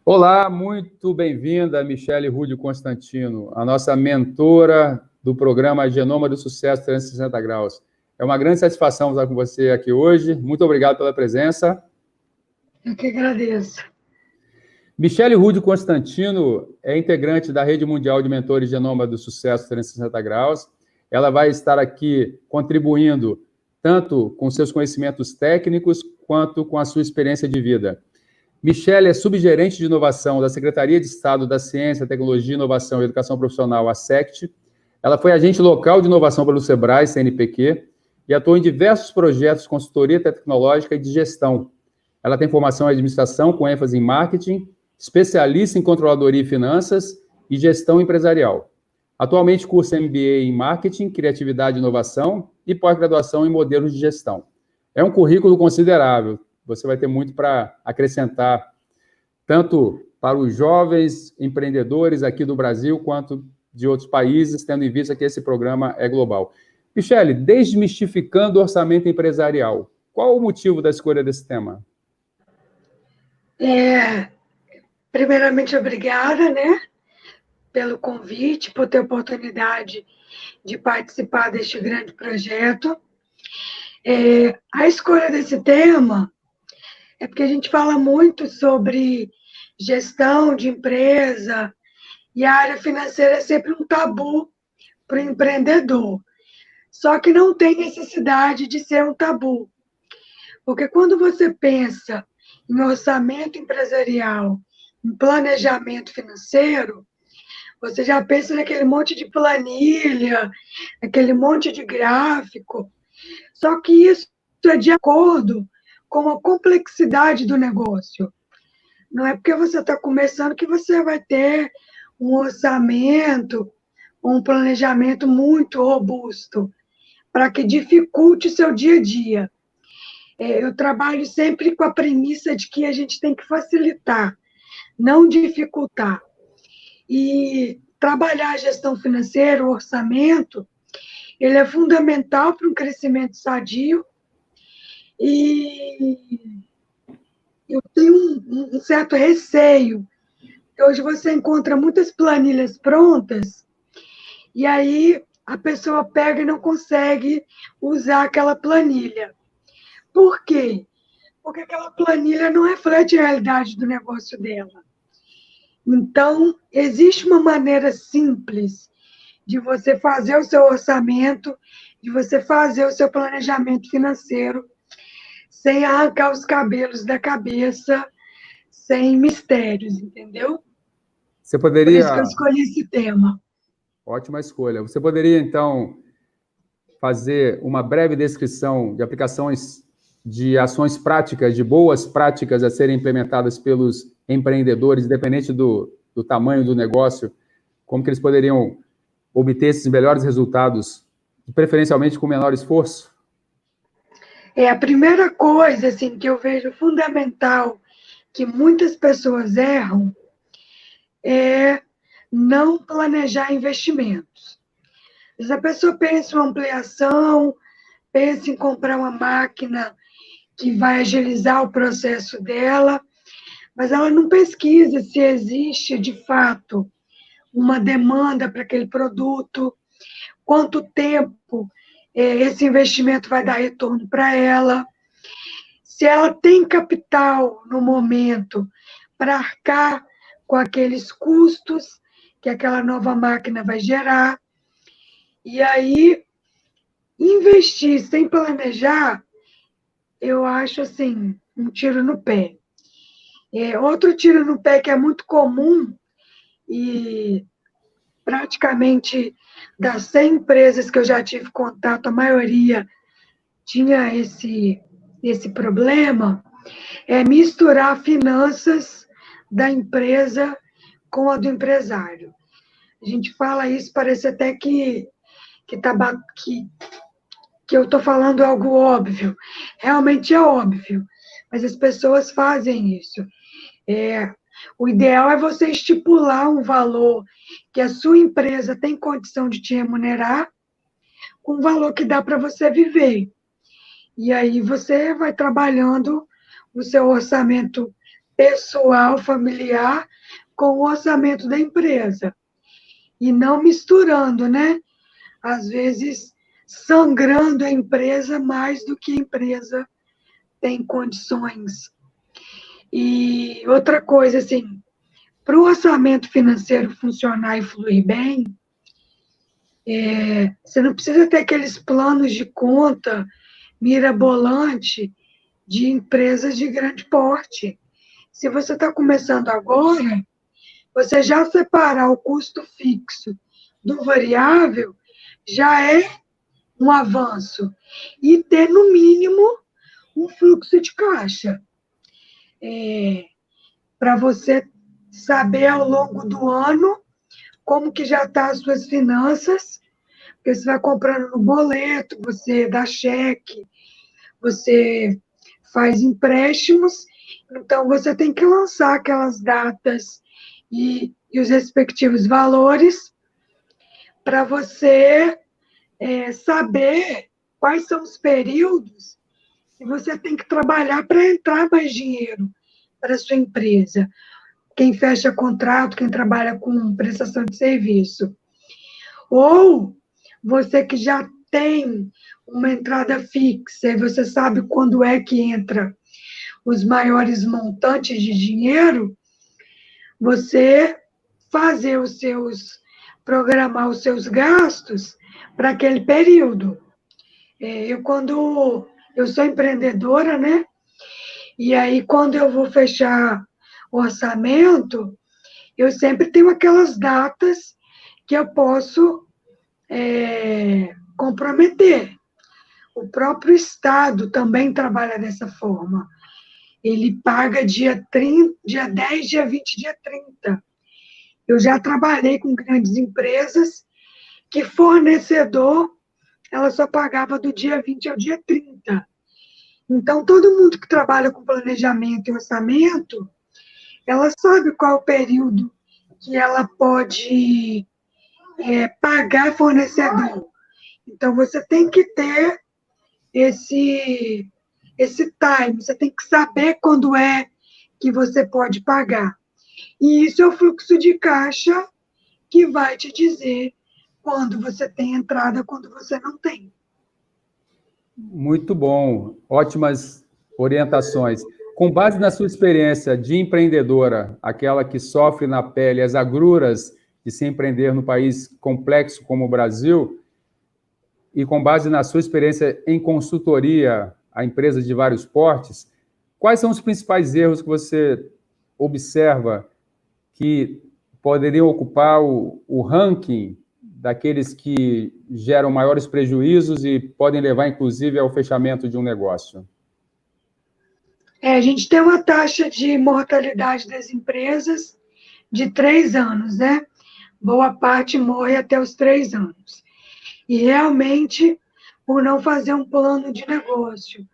Olá, muito bem-vinda, Michele Rude Constantino, a nossa mentora do programa Genoma do Sucesso 360 Graus. É uma grande satisfação estar com você aqui hoje. Muito obrigado pela presença. Eu que agradeço. Michele Rude Constantino é integrante da Rede Mundial de Mentores Genoma do Sucesso 360 Graus. Ela vai estar aqui contribuindo tanto com seus conhecimentos técnicos quanto com a sua experiência de vida. Michele é subgerente de inovação da Secretaria de Estado da Ciência, Tecnologia, Inovação e Educação Profissional, a SECT. Ela foi agente local de inovação pelo Sebrae, CNPq, e atuou em diversos projetos de consultoria tecnológica e de gestão. Ela tem formação em administração com ênfase em marketing, especialista em controladoria e finanças e gestão empresarial. Atualmente cursa MBA em marketing, criatividade e inovação e pós-graduação em modelos de gestão. É um currículo considerável. Você vai ter muito para acrescentar, tanto para os jovens empreendedores aqui do Brasil, quanto de outros países, tendo em vista que esse programa é global. Michele, desmistificando o orçamento empresarial, qual o motivo da escolha desse tema? Primeiramente, obrigada, pelo convite, por ter a oportunidade de participar deste grande projeto. A escolha desse tema é porque a gente fala muito sobre gestão de empresa e a área financeira é sempre um tabu para o empreendedor. Só que não tem necessidade de ser um tabu. Porque quando você pensa em orçamento empresarial, em planejamento financeiro, você já pensa naquele monte de planilha, aquele monte de gráfico. Só que isso é de acordo com a complexidade do negócio. Não é porque você está começando que você vai ter um orçamento, um planejamento muito robusto, para que dificulte o seu dia a dia. Eu trabalho sempre com a premissa de que a gente tem que facilitar, não dificultar. E trabalhar a gestão financeira, o orçamento, ele é fundamental para um crescimento sadio. E eu tenho um certo receio. Hoje você encontra muitas planilhas prontas e aí a pessoa pega e não consegue usar aquela planilha. Por quê? Porque aquela planilha não reflete a realidade do negócio dela. Então, existe uma maneira simples de você fazer o seu orçamento, de você fazer o seu planejamento financeiro, sem arrancar os cabelos da cabeça, sem mistérios, entendeu? Você poderia... Por isso que eu escolhi esse tema. Ótima escolha. Você poderia, então, fazer uma breve descrição de aplicações de ações práticas, de boas práticas a serem implementadas pelos empreendedores, independente do tamanho do negócio, como que eles poderiam obter esses melhores resultados, preferencialmente com menor esforço? A primeira coisa assim, que eu vejo fundamental, que muitas pessoas erram, é não planejar investimentos. Às vezes a pessoa pensa em uma ampliação, pensa em comprar uma máquina que vai agilizar o processo dela, mas ela não pesquisa se existe, de fato, uma demanda para aquele produto, quanto tempo esse investimento vai dar retorno para ela, se ela tem capital no momento para arcar com aqueles custos que aquela nova máquina vai gerar. E aí, investir sem planejar, eu acho assim, um tiro no pé. Outro tiro no pé que é muito comum, e praticamente das 100 empresas que eu já tive contato, a maioria tinha esse problema, é misturar finanças da empresa com a do empresário. A gente fala isso, parece até que eu estou falando algo óbvio. Realmente é óbvio, mas as pessoas fazem isso. O ideal é você estipular um valor que a sua empresa tem condição de te remunerar, com o valor que dá para você viver. E aí você vai trabalhando o seu orçamento pessoal, familiar, com o orçamento da empresa. E não misturando, né? Às vezes, sangrando a empresa mais do que a empresa tem condições. E outra coisa, assim, para o orçamento financeiro funcionar e fluir bem, você não precisa ter aqueles planos de conta mirabolante de empresas de grande porte. Se você está começando agora, você já separar o custo fixo do variável já é um avanço. E ter, no mínimo, um fluxo de caixa. Para você saber ao longo do ano como que já está as suas finanças, porque você vai comprando no boleto, você dá cheque, você faz empréstimos, então você tem que lançar aquelas datas e os respectivos valores para você saber quais são os períodos que você tem que trabalhar para entrar mais dinheiro para a sua empresa. Quem fecha contrato, quem trabalha com prestação de serviço. Ou você que já tem uma entrada fixa e você sabe quando é que entra os maiores montantes de dinheiro, você fazer programar os seus gastos para aquele período. Eu sou empreendedora, né? E aí, quando eu vou fechar o orçamento, eu sempre tenho aquelas datas que eu posso comprometer. O próprio Estado também trabalha dessa forma. Ele paga dia 30, dia 10, dia 20, dia 30. Eu já trabalhei com grandes empresas que fornecedor, ela só pagava do dia 20 ao dia 30. Então, todo mundo que trabalha com planejamento e orçamento, ela sabe qual é o período que ela pode pagar fornecedor. Então, você tem que ter esse time, você tem que saber quando é que você pode pagar. E isso é o fluxo de caixa que vai te dizer quando você tem entrada, quando você não tem. Muito bom, ótimas orientações. Com base na sua experiência de empreendedora, aquela que sofre na pele as agruras de se empreender no país complexo como o Brasil, e com base na sua experiência em consultoria a empresas de vários portes, quais são os principais erros que você observa que poderiam ocupar o ranking daqueles que geram maiores prejuízos e podem levar, inclusive, ao fechamento de um negócio? A gente tem uma taxa de mortalidade das empresas de 3 anos, né? Boa parte morre até os 3 anos. E realmente, por não fazer um plano de negócio,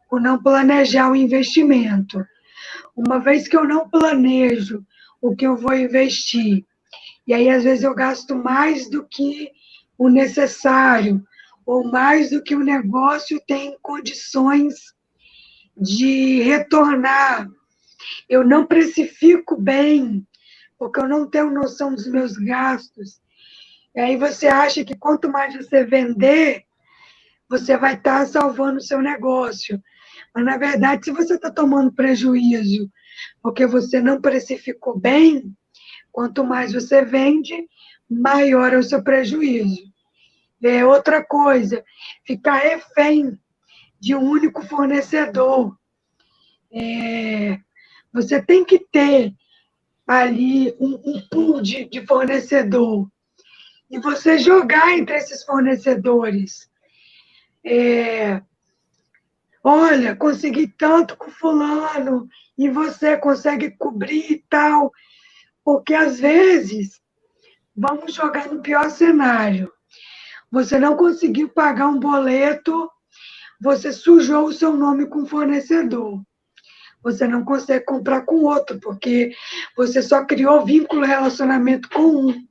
por não planejar o investimento. Uma vez que eu não planejo o que eu vou investir, e aí às vezes eu gasto mais do que o necessário, ou mais do que o negócio tem condições de retornar. Eu não precifico bem, porque eu não tenho noção dos meus gastos. E aí você acha que quanto mais você vender, você vai estar salvando o seu negócio. Mas, na verdade, se você está tomando prejuízo porque você não precificou bem, quanto mais você vende, maior é o seu prejuízo. Outra coisa, ficar refém de um único fornecedor. Você tem que ter ali um pool de fornecedor e você jogar entre esses fornecedores. Olha, consegui tanto com fulano e você consegue cobrir e tal. Porque, às vezes, vamos jogar no pior cenário. Você não conseguiu pagar um boleto, você sujou o seu nome com o fornecedor. Você não consegue comprar com outro, porque você só criou vínculo, relacionamento com um.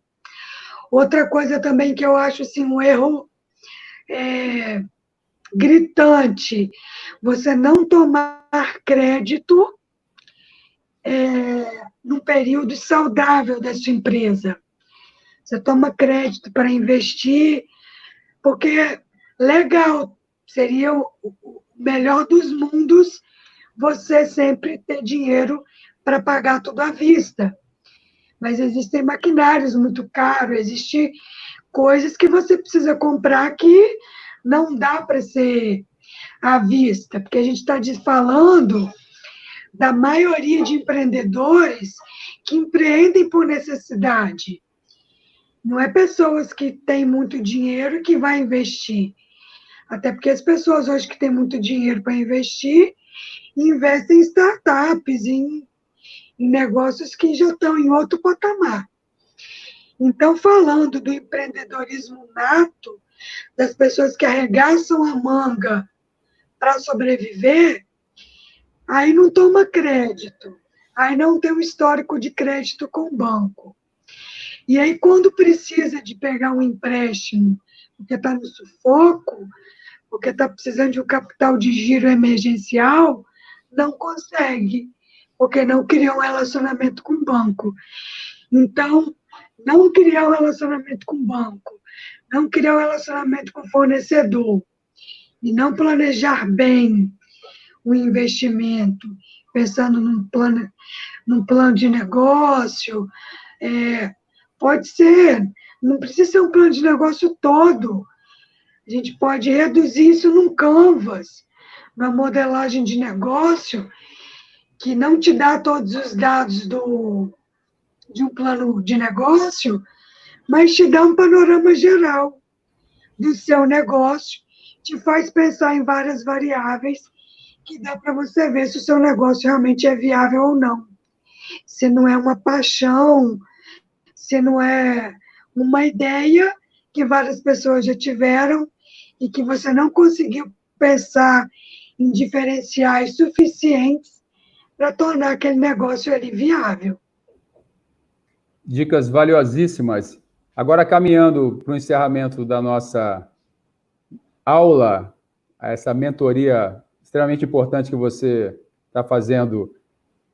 Outra coisa também que eu acho assim, um erro gritante você não tomar crédito num período saudável da sua empresa. Você toma crédito para investir, porque legal, seria o melhor dos mundos você sempre ter dinheiro para pagar tudo à vista. Mas existem maquinários muito caros, existem coisas que você precisa comprar que não dá para ser à vista, porque a gente está falando da maioria de empreendedores que empreendem por necessidade. Não é pessoas que têm muito dinheiro que vai investir. Até porque as pessoas hoje que têm muito dinheiro para investir, investem em startups, em negócios que já estão em outro patamar. Então, falando do empreendedorismo nato, das pessoas que arregaçam a manga para sobreviver, aí não toma crédito, aí não tem um histórico de crédito com o banco. E aí, quando precisa de pegar um empréstimo, porque está no sufoco, porque está precisando de um capital de giro emergencial, não consegue, porque não criou um relacionamento com o banco. Então, não criar um relacionamento com o banco, não criar um relacionamento com o fornecedor, e não planejar bem o investimento, pensando num plano de negócio, pode ser, não precisa ser um plano de negócio todo. A gente pode reduzir isso num canvas, numa modelagem de negócio, que não te dá todos os dados de um plano de negócio, mas te dá um panorama geral do seu negócio, te faz pensar em várias variáveis que dá para você ver se o seu negócio realmente é viável ou não. Se não é uma paixão, se não é uma ideia que várias pessoas já tiveram e que você não conseguiu pensar em diferenciais suficientes para tornar aquele negócio ali viável. Dicas valiosíssimas. Agora, caminhando para o encerramento da nossa aula, essa mentoria extremamente importante que você está fazendo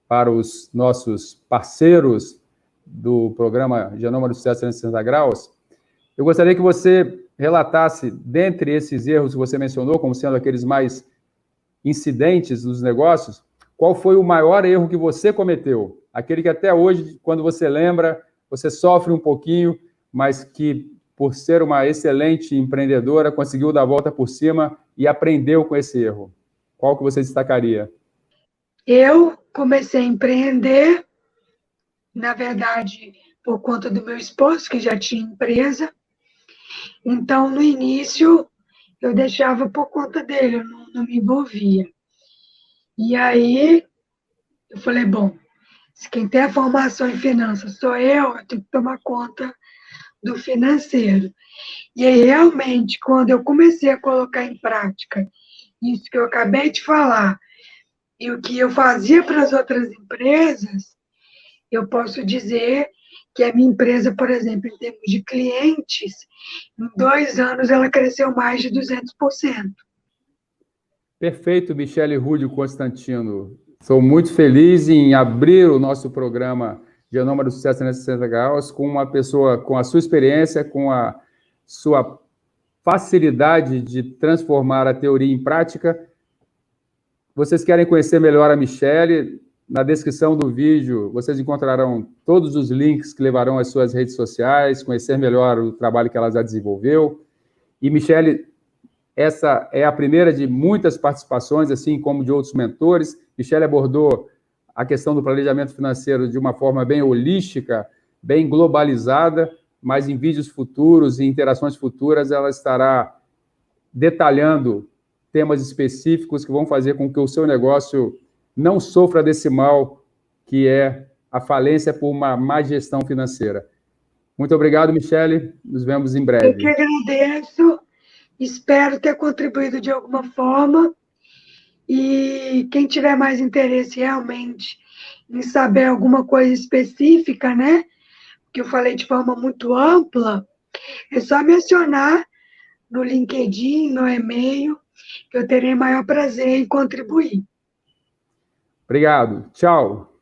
para os nossos parceiros do programa Genoma do Sucesso 360 Graus, eu gostaria que você relatasse, dentre esses erros que você mencionou, como sendo aqueles mais incidentes nos negócios, qual foi o maior erro que você cometeu? Aquele que até hoje, quando você lembra, você sofre um pouquinho, mas que, por ser uma excelente empreendedora, conseguiu dar a volta por cima e aprendeu com esse erro. Qual que você destacaria? Eu comecei a empreender, na verdade, por conta do meu esposo, que já tinha empresa. Então, no início, eu deixava por conta dele, eu não me envolvia. E aí, eu falei, bom, se quem tem a formação em finanças sou eu tenho que tomar conta do financeiro. E aí, realmente, quando eu comecei a colocar em prática isso que eu acabei de falar, e o que eu fazia para as outras empresas, eu posso dizer que a minha empresa, por exemplo, em termos de clientes, em 2 anos ela cresceu mais de 200%. Perfeito, Michele Rúdio Constantino. Sou muito feliz em abrir o nosso programa Genoma do Sucesso 360 Graus com uma pessoa com a sua experiência, com a sua facilidade de transformar a teoria em prática. Vocês querem conhecer melhor a Michele? Na descrição do vídeo, vocês encontrarão todos os links que levarão às suas redes sociais, conhecer melhor o trabalho que ela já desenvolveu. E, Michele, essa é a primeira de muitas participações, assim como de outros mentores. Michele abordou a questão do planejamento financeiro de uma forma bem holística, bem globalizada, mas em vídeos futuros e interações futuras ela estará detalhando temas específicos que vão fazer com que o seu negócio não sofra desse mal que é a falência por uma má gestão financeira. Muito obrigado, Michele. Nos vemos em breve. Eu que agradeço. Espero ter contribuído de alguma forma. E quem tiver mais interesse realmente em saber alguma coisa específica, né? Que eu falei de forma muito ampla, é só me acionar no LinkedIn, no e-mail, que eu terei maior prazer em contribuir. Obrigado. Tchau.